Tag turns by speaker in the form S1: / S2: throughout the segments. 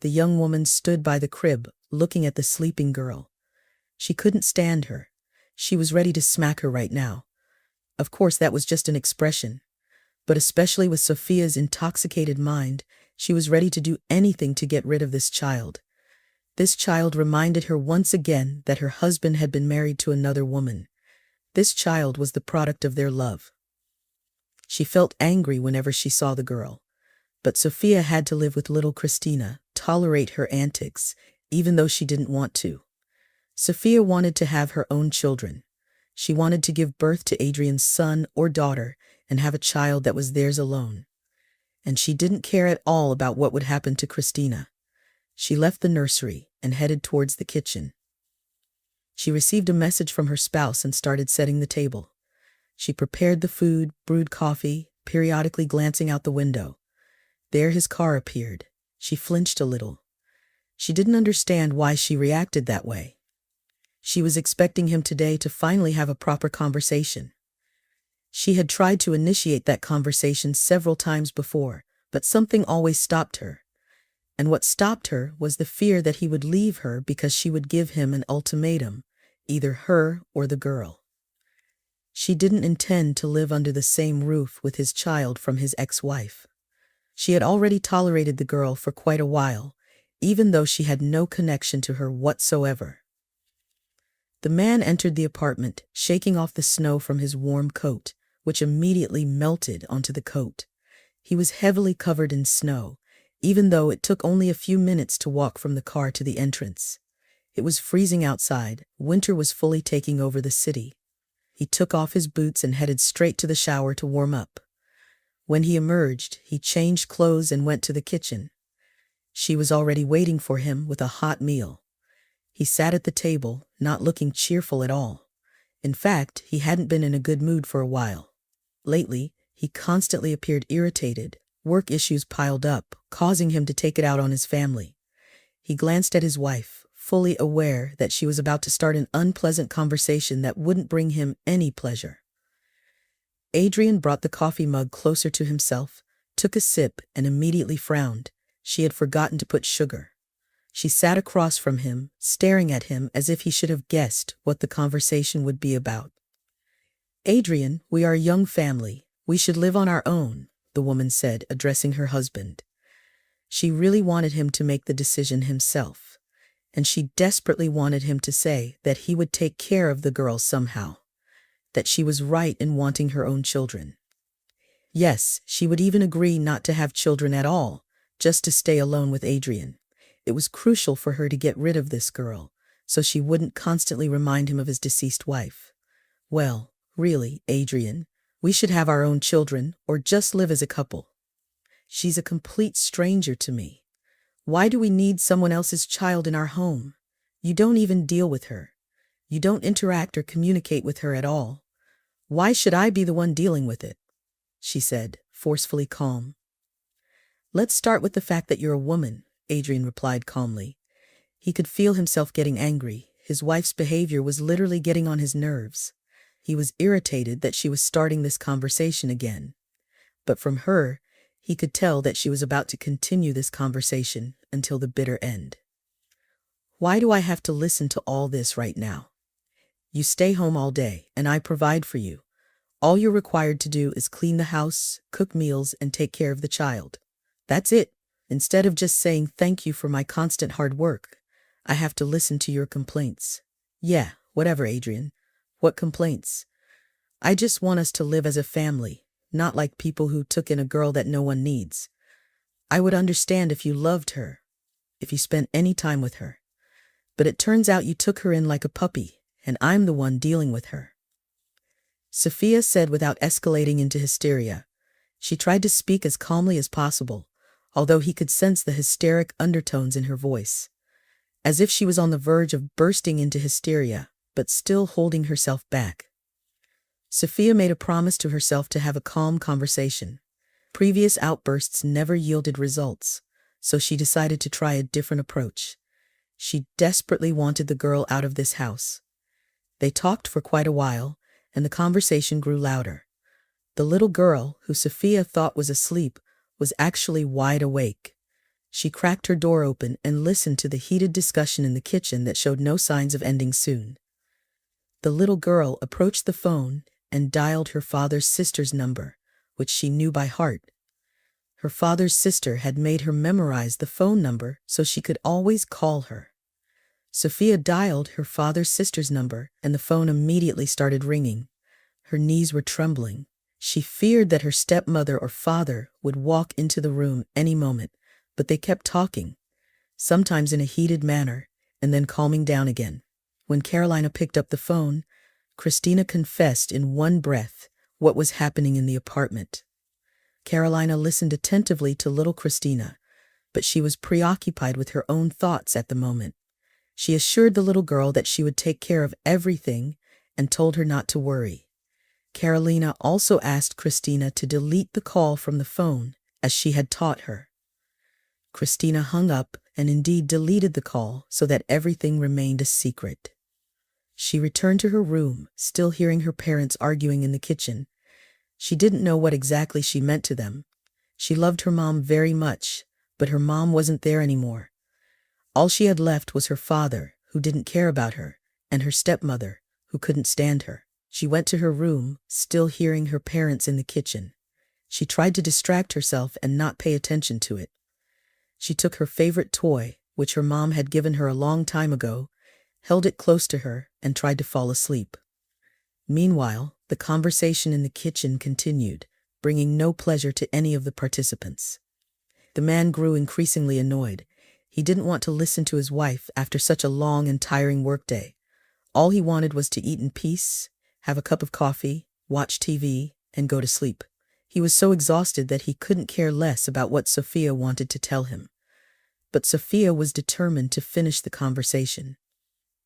S1: The young woman stood by the crib, looking at the sleeping girl. She couldn't stand her. She was ready to smack her right now. Of course, that was just an expression. But especially with Sophia's intoxicated mind, she was ready to do anything to get rid of this child. This child reminded her once again that her husband had been married to another woman. This child was the product of their love. She felt angry whenever she saw the girl. But Sophia had to live with little Christina, tolerate her antics, even though she didn't want to. Sophia wanted to have her own children. She wanted to give birth to Adrian's son or daughter and have a child that was theirs alone. And she didn't care at all about what would happen to Christina. She left the nursery and headed towards the kitchen. She received a message from her spouse and started setting the table. She prepared the food, brewed coffee, periodically glancing out the window. There his car appeared. She flinched a little. She didn't understand why she reacted that way. She was expecting him today to finally have a proper conversation. She had tried to initiate that conversation several times before, but something always stopped her. And what stopped her was the fear that he would leave her because she would give him an ultimatum, either her or the girl. She didn't intend to live under the same roof with his child from his ex-wife. She had already tolerated the girl for quite a while, even though she had no connection to her whatsoever. The man entered the apartment, shaking off the snow from his warm coat, which immediately melted onto the coat. He was heavily covered in snow, even though it took only a few minutes to walk from the car to the entrance. It was freezing outside. Winter was fully taking over the city. He took off his boots and headed straight to the shower to warm up. When he emerged, he changed clothes and went to the kitchen. She was already waiting for him with a hot meal. He sat at the table, not looking cheerful at all. In fact, he hadn't been in a good mood for a while. Lately, he constantly appeared irritated. Work issues piled up, causing him to take it out on his family. He glanced at his wife, fully aware that she was about to start an unpleasant conversation that wouldn't bring him any pleasure. Adrian brought the coffee mug closer to himself, took a sip, and immediately frowned. She had forgotten to put sugar. She sat across from him, staring at him as if he should have guessed what the conversation would be about. "Adrian, we are a young family. We should live on our own," the woman said, addressing her husband. She really wanted him to make the decision himself, and she desperately wanted him to say that he would take care of the girl somehow, that she was right in wanting her own children. Yes, she would even agree not to have children at all, just to stay alone with Adrian. It was crucial for her to get rid of this girl, so she wouldn't constantly remind him of his deceased wife. "Well, really, Adrian, we should have our own children or just live as a couple. She's a complete stranger to me. Why do we need someone else's child in our home? You don't even deal with her. You don't interact or communicate with her at all. Why should I be the one dealing with it?" she said, forcefully calm. "Let's start with the fact that you're a woman," Adrian replied calmly. He could feel himself getting angry. His wife's behavior was literally getting on his nerves. He was irritated that she was starting this conversation again. But from her, he could tell that she was about to continue this conversation until the bitter end. "Why do I have to listen to all this right now? You stay home all day, and I provide for you. All you're required to do is clean the house, cook meals, and take care of the child. That's it. Instead of just saying thank you for my constant hard work, I have to listen to your complaints." "Yeah, whatever, Adrian. What complaints? I just want us to live as a family, not like people who took in a girl that no one needs. I would understand if you loved her, if you spent any time with her. But it turns out you took her in like a puppy, and I'm the one dealing with her," Sophia said without escalating into hysteria. She tried to speak as calmly as possible, although he could sense the hysteric undertones in her voice, as if she was on the verge of bursting into hysteria, but still holding herself back. Sophia made a promise to herself to have a calm conversation. Previous outbursts never yielded results, so she decided to try a different approach. She desperately wanted the girl out of this house. They talked for quite a while, and the conversation grew louder. The little girl, who Sophia thought was asleep, was actually wide awake. She cracked her door open and listened to the heated discussion in the kitchen that showed no signs of ending soon. The little girl approached the phone and dialed her father's sister's number, which she knew by heart. Her father's sister had made her memorize the phone number so she could always call her. Sophia dialed her father's sister's number, and the phone immediately started ringing. Her knees were trembling. She feared that her stepmother or father would walk into the room any moment, but they kept talking, sometimes in a heated manner, and then calming down again. When Carolina picked up the phone, Christina confessed in one breath what was happening in the apartment. Carolina listened attentively to little Christina, but she was preoccupied with her own thoughts at the moment. She assured the little girl that she would take care of everything and told her not to worry. Carolina also asked Christina to delete the call from the phone, as she had taught her. Christina hung up and indeed deleted the call so that everything remained a secret. She returned to her room, still hearing her parents arguing in the kitchen. She didn't know what exactly she meant to them. She loved her mom very much, but her mom wasn't there anymore. All she had left was her father, who didn't care about her, and her stepmother, who couldn't stand her. She went to her room, still hearing her parents in the kitchen. She tried to distract herself and not pay attention to it. She took her favorite toy, which her mom had given her a long time ago, held it close to her, and tried to fall asleep. Meanwhile, the conversation in the kitchen continued, bringing no pleasure to any of the participants. The man grew increasingly annoyed. He didn't want to listen to his wife after such a long and tiring workday. All he wanted was to eat in peace, have a cup of coffee, watch TV, and go to sleep. He was so exhausted that he couldn't care less about what Sophia wanted to tell him. But Sophia was determined to finish the conversation.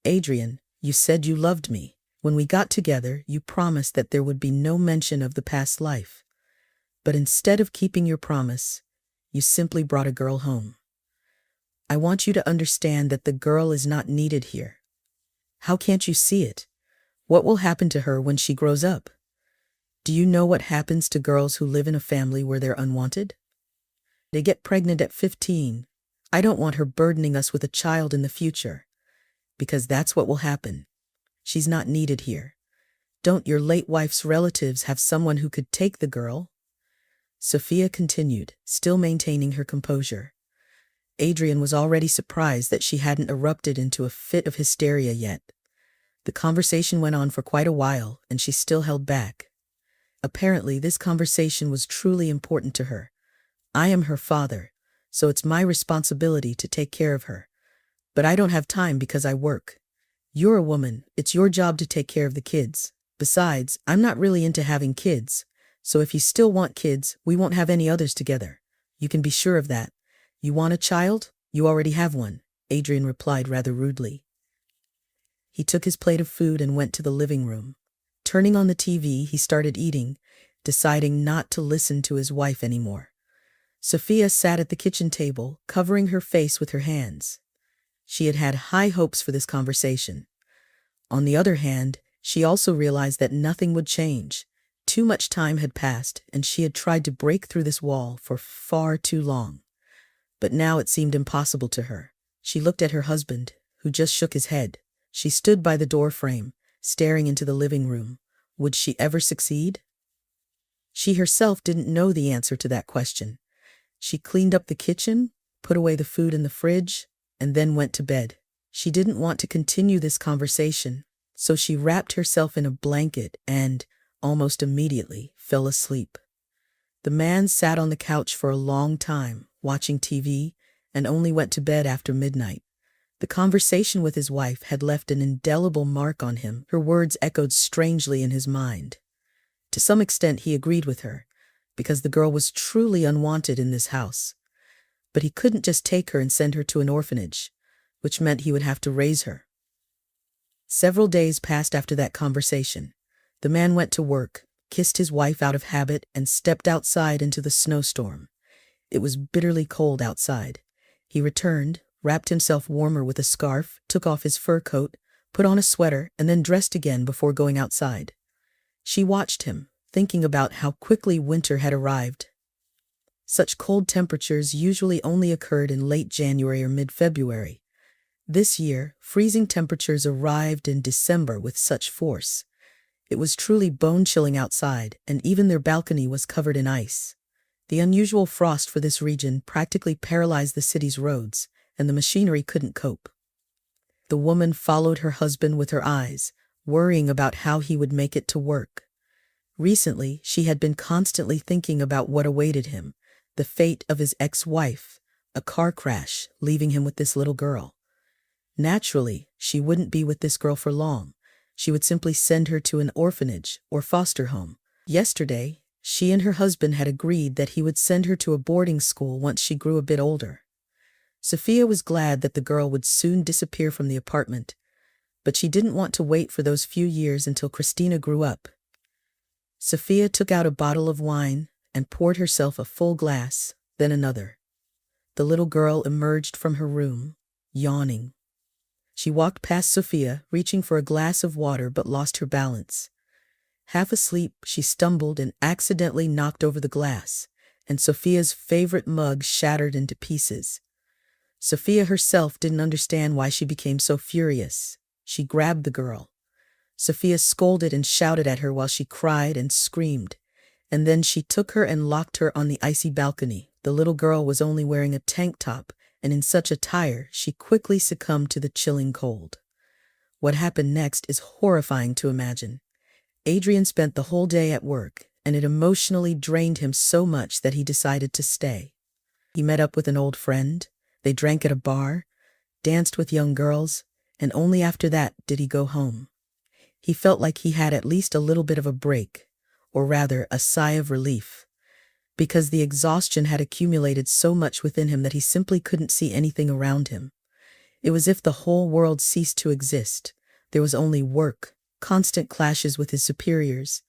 S1: "Adrian, you said you loved me. When we got together, you promised that there would be no mention of the past life. But instead of keeping your promise, you simply brought a girl home. I want you to understand that the girl is not needed here. How can't you see it? What will happen to her when she grows up? Do you know what happens to girls who live in a family where they're unwanted? They get pregnant at 15. I don't want her burdening us with a child in the future, because that's what will happen. She's not needed here. Don't your late wife's relatives have someone who could take the girl?" Sophia continued, still maintaining her composure. Adrian was already surprised that she hadn't erupted into a fit of hysteria yet. The conversation went on for quite a while, and she still held back. Apparently, this conversation was truly important to her. "I am her father, so it's my responsibility to take care of her. But I don't have time because I work. You're a woman, it's your job to take care of the kids. Besides, I'm not really into having kids, so if you still want kids, we won't have any others together. You can be sure of that. You want a child? You already have one," Adrian replied rather rudely. He took his plate of food and went to the living room. Turning on the TV, he started eating, deciding not to listen to his wife anymore. Sophia sat at the kitchen table, covering her face with her hands. She had had high hopes for this conversation. On the other hand, she also realized that nothing would change. Too much time had passed, and she had tried to break through this wall for far too long. But now it seemed impossible to her. She looked at her husband, who just shook his head. She stood by the door frame, staring into the living room. Would she ever succeed? She herself didn't know the answer to that question. She cleaned up the kitchen, put away the food in the fridge, and then went to bed. She didn't want to continue this conversation, so she wrapped herself in a blanket and, almost immediately, fell asleep. The man sat on the couch for a long time, watching TV, and only went to bed after midnight. The conversation with his wife had left an indelible mark on him. Her words echoed strangely in his mind. To some extent he agreed with her, because the girl was truly unwanted in this house. But he couldn't just take her and send her to an orphanage, which meant he would have to raise her. Several days passed after that conversation. The man went to work, kissed his wife out of habit, and stepped outside into the snowstorm. It was bitterly cold outside. He returned, wrapped himself warmer with a scarf, took off his fur coat, put on a sweater, and then dressed again before going outside. She watched him, thinking about how quickly winter had arrived. Such cold temperatures usually only occurred in late January or mid-February. This year, freezing temperatures arrived in December with such force. It was truly bone-chilling outside, and even their balcony was covered in ice. The unusual frost for this region practically paralyzed the city's roads, and the machinery couldn't cope. The woman followed her husband with her eyes, worrying about how he would make it to work. Recently, she had been constantly thinking about what awaited him, the fate of his ex-wife, a car crash, leaving him with this little girl. Naturally, she wouldn't be with this girl for long. She would simply send her to an orphanage or foster home. Yesterday, she and her husband had agreed that he would send her to a boarding school once she grew a bit older. Sophia was glad that the girl would soon disappear from the apartment, but she didn't want to wait for those few years until Christina grew up. Sophia took out a bottle of wine and poured herself a full glass, then another. The little girl emerged from her room, yawning. She walked past Sophia, reaching for a glass of water but lost her balance. Half asleep, she stumbled and accidentally knocked over the glass, and Sophia's favorite mug shattered into pieces. Sophia herself didn't understand why she became so furious. She grabbed the girl. Sophia scolded and shouted at her while she cried and screamed, and then she took her and locked her on the icy balcony. The little girl was only wearing a tank top, and in such attire, she quickly succumbed to the chilling cold. What happened next is horrifying to imagine. Adrian spent the whole day at work, and it emotionally drained him so much that he decided to stay. He met up with an old friend, they drank at a bar, danced with young girls, and only after that did he go home. He felt like he had at least a little bit of a break, or rather a sigh of relief, because the exhaustion had accumulated so much within him that he simply couldn't see anything around him. It was as if the whole world ceased to exist. There was only work, constant clashes with his superiors,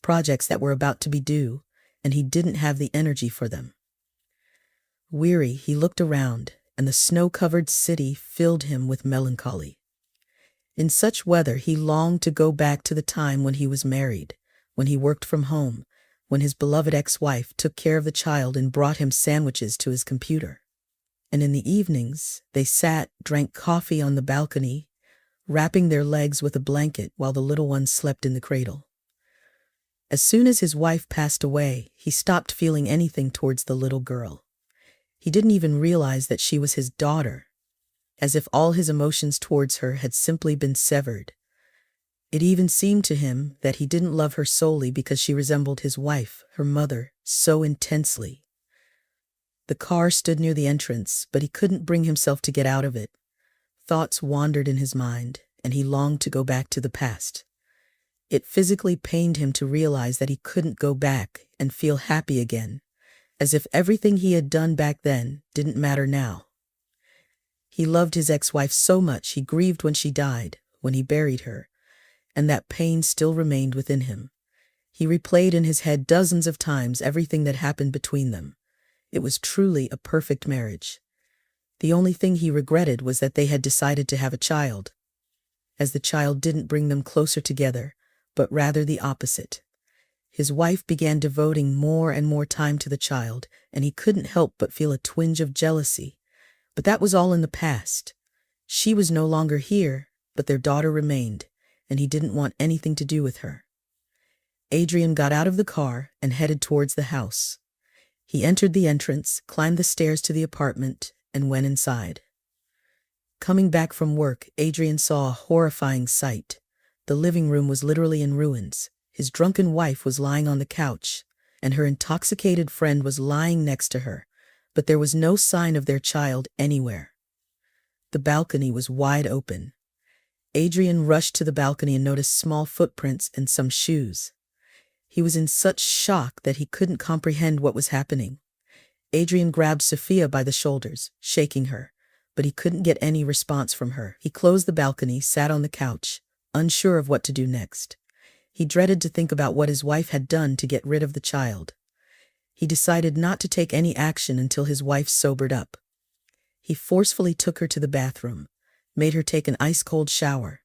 S1: projects that were about to be due, and he didn't have the energy for them. Weary, he looked around, and the snow-covered city filled him with melancholy. In such weather, he longed to go back to the time when he was married, when he worked from home, when his beloved ex-wife took care of the child and brought him sandwiches to his computer. And in the evenings, they sat, drank coffee on the balcony, wrapping their legs with a blanket while the little one slept in the cradle. As soon as his wife passed away, he stopped feeling anything towards the little girl. He didn't even realize that she was his daughter, as if all his emotions towards her had simply been severed. It even seemed to him that he didn't love her solely because she resembled his wife, her mother, so intensely. The car stood near the entrance, but he couldn't bring himself to get out of it. Thoughts wandered in his mind, and he longed to go back to the past. It physically pained him to realize that he couldn't go back and feel happy again, as if everything he had done back then didn't matter now. He loved his ex-wife so much he grieved when she died, when he buried her, and that pain still remained within him. He replayed in his head dozens of times everything that happened between them. It was truly a perfect marriage. The only thing he regretted was that they had decided to have a child, as the child didn't bring them closer together, but rather the opposite. His wife began devoting more and more time to the child, and he couldn't help but feel a twinge of jealousy. But that was all in the past. She was no longer here, but their daughter remained, and he didn't want anything to do with her. Adrian got out of the car and headed towards the house. He entered the entrance, climbed the stairs to the apartment, and went inside. Coming back from work, Adrian saw a horrifying sight. The living room was literally in ruins. His drunken wife was lying on the couch, and her intoxicated friend was lying next to her, but there was no sign of their child anywhere. The balcony was wide open. Adrian rushed to the balcony and noticed small footprints and some shoes. He was in such shock that he couldn't comprehend what was happening. Adrian grabbed Sophia by the shoulders, shaking her, but he couldn't get any response from her. He closed the balcony, sat on the couch, unsure of what to do next. He dreaded to think about what his wife had done to get rid of the child. He decided not to take any action until his wife sobered up. He forcefully took her to the bathroom, made her take an ice-cold shower.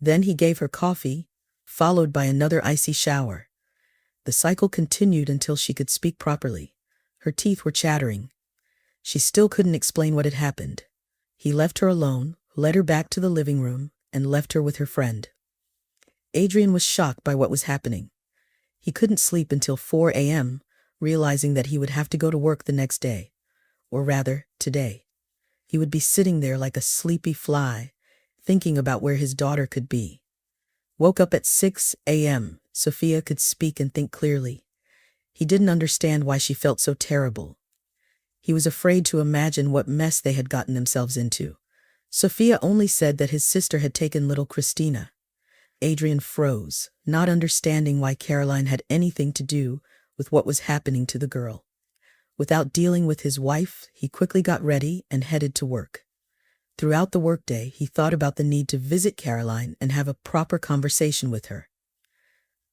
S1: Then he gave her coffee, followed by another icy shower. The cycle continued until she could speak properly. Her teeth were chattering. She still couldn't explain what had happened. He left her alone, led her back to the living room, and left her with her friend. Adrian was shocked by what was happening. He couldn't sleep until 4 a.m., realizing that he would have to go to work the next day. Or rather, today. He would be sitting there like a sleepy fly, thinking about where his daughter could be. Woke up at 6 a.m., Sophia could speak and think clearly. He didn't understand why she felt so terrible. He was afraid to imagine what mess they had gotten themselves into. Sophia only said that his sister had taken little Christina. Adrian froze, not understanding why Caroline had anything to do with what was happening to the girl. Without dealing with his wife, he quickly got ready and headed to work. Throughout the workday, he thought about the need to visit Caroline and have a proper conversation with her.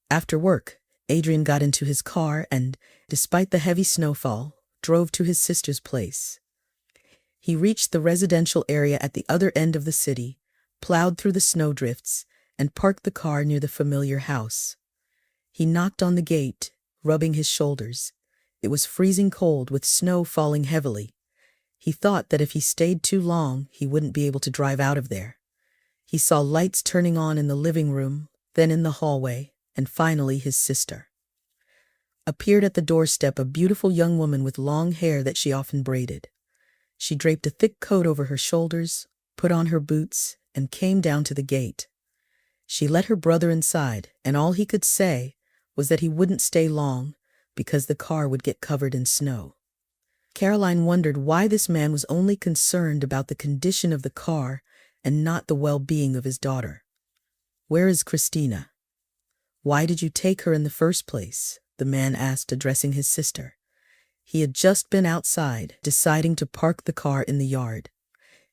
S1: After work, Adrian got into his car and, despite the heavy snowfall, drove to his sister's place. He reached the residential area at the other end of the city, plowed through the snowdrifts, and parked the car near the familiar house. He knocked on the gate, rubbing his shoulders. It was freezing cold with snow falling heavily. He thought that if he stayed too long, he wouldn't be able to drive out of there. He saw lights turning on in the living room, then in the hallway, and finally his sister. Appeared at the doorstep a beautiful young woman with long hair that she often braided. She draped a thick coat over her shoulders, put on her boots, and came down to the gate. She let her brother inside, and all he could say was that he wouldn't stay long because the car would get covered in snow. Caroline wondered why this man was only concerned about the condition of the car and not the well-being of his daughter. "Where is Christina?" "Why did you take her in the first place?" the man asked, addressing his sister. He had just been outside, deciding to park the car in the yard.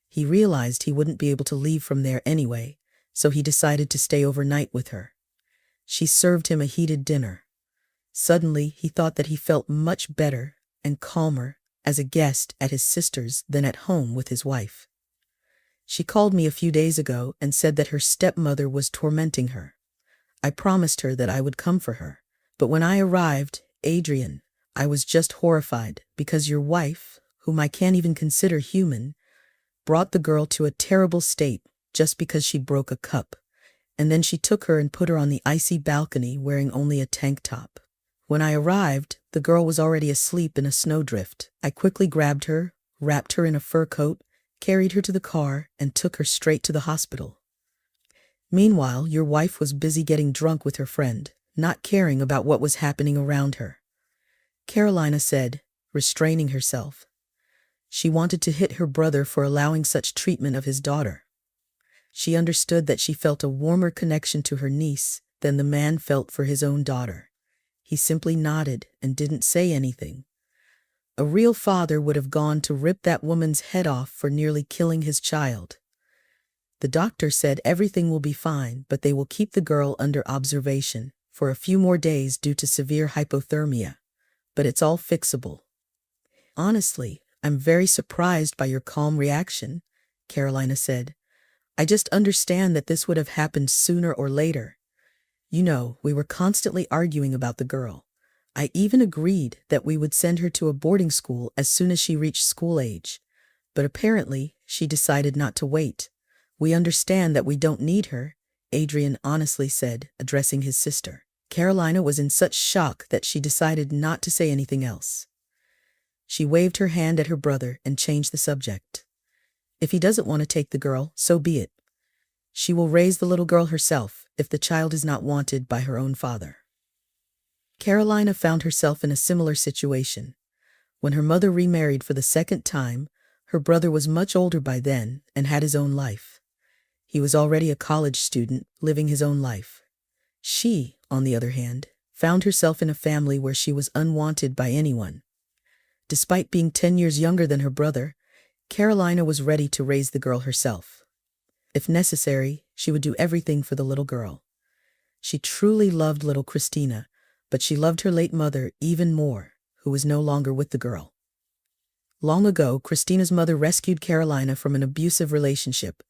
S1: He realized he wouldn't be able to leave from there anyway, so he decided to stay overnight with her. She served him a heated dinner. Suddenly, he thought that he felt much better and calmer as a guest at his sister's than at home with his wife. "She called me a few days ago and said that her stepmother was tormenting her. I promised her that I would come for her. But when I arrived, Adrian, I was just horrified because your wife, whom I can't even consider human, brought the girl to a terrible state just because she broke a cup. And then she took her and put her on the icy balcony wearing only a tank top. When I arrived, the girl was already asleep in a snowdrift. I quickly grabbed her, wrapped her in a fur coat, carried her to the car, and took her straight to the hospital. Meanwhile, your wife was busy getting drunk with her friend, not caring about what was happening around her," Carolina said, restraining herself. She wanted to hit her brother for allowing such treatment of his daughter. She understood that she felt a warmer connection to her niece than the man felt for his own daughter. He simply nodded and didn't say anything. A real father would have gone to rip that woman's head off for nearly killing his child. The doctor said everything will be fine, but they will keep the girl under observation for a few more days due to severe hypothermia. But it's all fixable. "Honestly, I'm very surprised by your calm reaction," Carolina said. "I just understand that this would have happened sooner or later. You know, we were constantly arguing about the girl. I even agreed that we would send her to a boarding school as soon as she reached school age. But apparently, she decided not to wait. We understand that we don't need her," Adrian honestly said, addressing his sister. Carolina was in such shock that she decided not to say anything else. She waved her hand at her brother and changed the subject. "If he doesn't want to take the girl, so be it. She will raise the little girl herself if the child is not wanted by her own father." Carolina found herself in a similar situation. When her mother remarried for the second time, her brother was much older by then and had his own life. He was already a college student, living his own life. She, on the other hand, found herself in a family where she was unwanted by anyone. Despite being 10 years younger than her brother, Carolina was ready to raise the girl herself. If necessary, she would do everything for the little girl. She truly loved little Christina, but she loved her late mother even more, who was no longer with the girl. Long ago, Christina's mother rescued Carolina from an abusive relationship,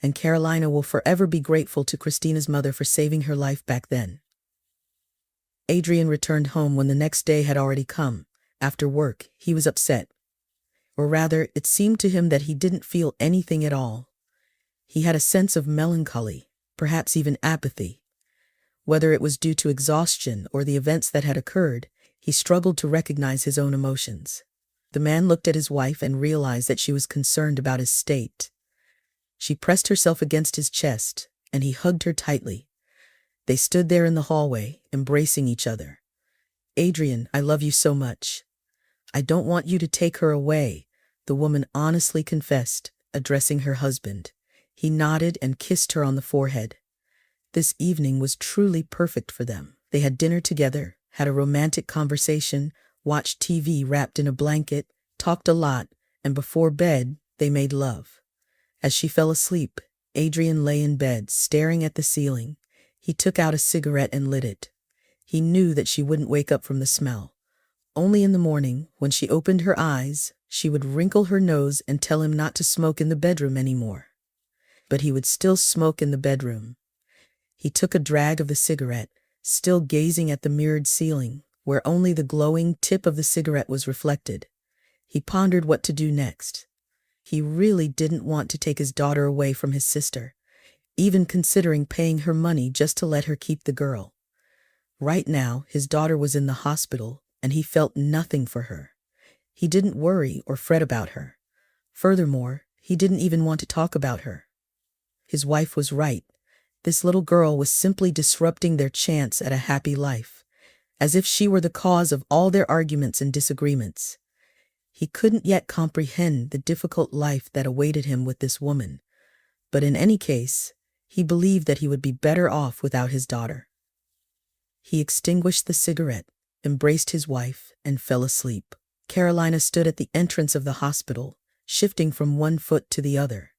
S1: and Carolina will forever be grateful to Christina's mother for saving her life back then. Adrian returned home when the next day had already come. After work, he was upset. Or rather, it seemed to him that he didn't feel anything at all. He had a sense of melancholy, perhaps even apathy. Whether it was due to exhaustion or the events that had occurred, he struggled to recognize his own emotions. The man looked at his wife and realized that she was concerned about his state. She pressed herself against his chest, and he hugged her tightly. They stood there in the hallway, embracing each other. "Adrian, I love you so much. I don't want you to take her away," the woman honestly confessed, addressing her husband. He nodded and kissed her on the forehead. This evening was truly perfect for them. They had dinner together, had a romantic conversation, watched TV wrapped in a blanket, talked a lot, and before bed, they made love. As she fell asleep, Adrian lay in bed, staring at the ceiling. He took out a cigarette and lit it. He knew that she wouldn't wake up from the smell. Only in the morning, when she opened her eyes, she would wrinkle her nose and tell him not to smoke in the bedroom anymore. But he would still smoke in the bedroom. He took a drag of the cigarette, still gazing at the mirrored ceiling, where only the glowing tip of the cigarette was reflected. He pondered what to do next. He really didn't want to take his daughter away from his sister, even considering paying her money just to let her keep the girl. Right now, his daughter was in the hospital, and he felt nothing for her. He didn't worry or fret about her. Furthermore, he didn't even want to talk about her. His wife was right. This little girl was simply disrupting their chance at a happy life, as if she were the cause of all their arguments and disagreements. He couldn't yet comprehend the difficult life that awaited him with this woman, but in any case, he believed that he would be better off without his daughter. He extinguished the cigarette, embraced his wife, and fell asleep. Carolina stood at the entrance of the hospital, shifting from one foot to the other.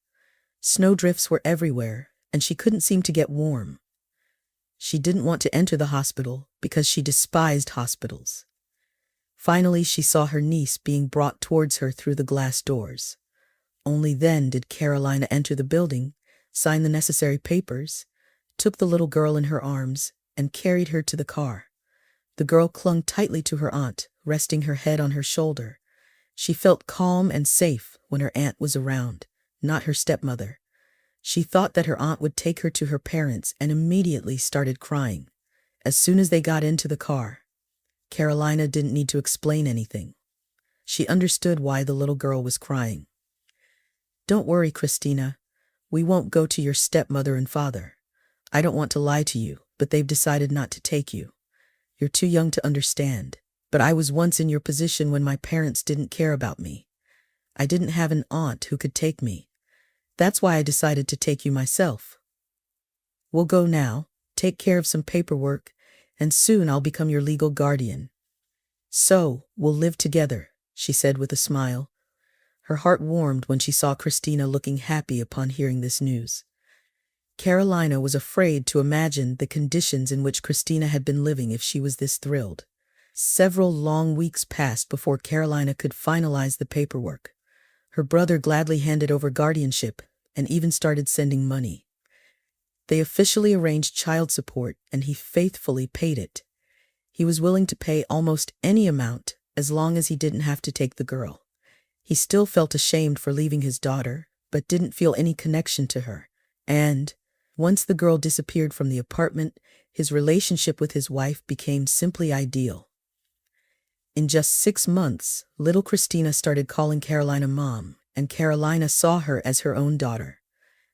S1: Snowdrifts were everywhere, and she couldn't seem to get warm. She didn't want to enter the hospital because she despised hospitals. Finally, she saw her niece being brought towards her through the glass doors. Only then did Carolina enter the building, sign the necessary papers, took the little girl in her arms, and carried her to the car. The girl clung tightly to her aunt, resting her head on her shoulder. She felt calm and safe when her aunt was around, not her stepmother. She thought that her aunt would take her to her parents and immediately started crying. As soon as they got into the car, Carolina didn't need to explain anything. She understood why the little girl was crying. "Don't worry, Christina. We won't go to your stepmother and father. I don't want to lie to you, but they've decided not to take you. You're too young to understand, but I was once in your position when my parents didn't care about me. I didn't have an aunt who could take me. That's why I decided to take you myself. We'll go now, take care of some paperwork, and soon I'll become your legal guardian. So, we'll live together," she said with a smile. Her heart warmed when she saw Christina looking happy upon hearing this news. Carolina was afraid to imagine the conditions in which Christina had been living if she was this thrilled. Several long weeks passed before Carolina could finalize the paperwork. Her brother gladly handed over guardianship and even started sending money. They officially arranged child support, and he faithfully paid it. He was willing to pay almost any amount as long as he didn't have to take the girl. He still felt ashamed for leaving his daughter, but didn't feel any connection to her. And, once the girl disappeared from the apartment, his relationship with his wife became simply ideal. In just 6 months, little Christina started calling Carolina Mom, and Carolina saw her as her own daughter.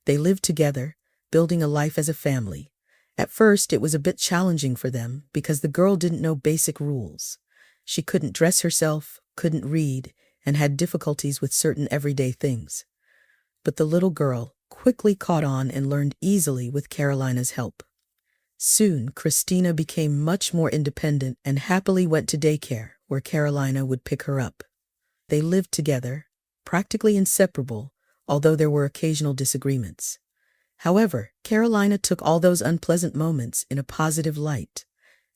S1: They lived together, building a life as a family. At first, it was a bit challenging for them because the girl didn't know basic rules. She couldn't dress herself, couldn't read, and had difficulties with certain everyday things. But the little girl quickly caught on and learned easily with Carolina's help. Soon, Christina became much more independent and happily went to daycare, where Carolina would pick her up. They lived together, practically inseparable, although there were occasional disagreements. However, Carolina took all those unpleasant moments in a positive light.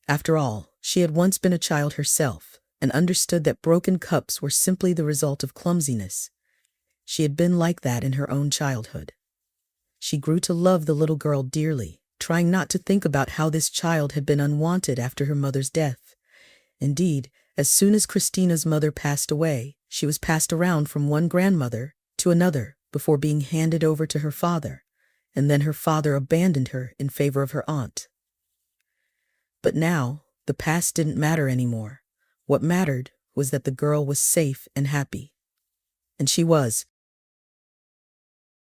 S1: After all, she had once been a child herself and understood that broken cups were simply the result of clumsiness. She had been like that in her own childhood. She grew to love the little girl dearly, trying not to think about how this child had been unwanted after her mother's death. Indeed, As soon as Christina's mother passed away, she was passed around from one grandmother to another before being handed over to her father, and then her father abandoned her in favor of her aunt. But now, the past didn't matter anymore. What mattered was that the girl was safe and happy. And she was.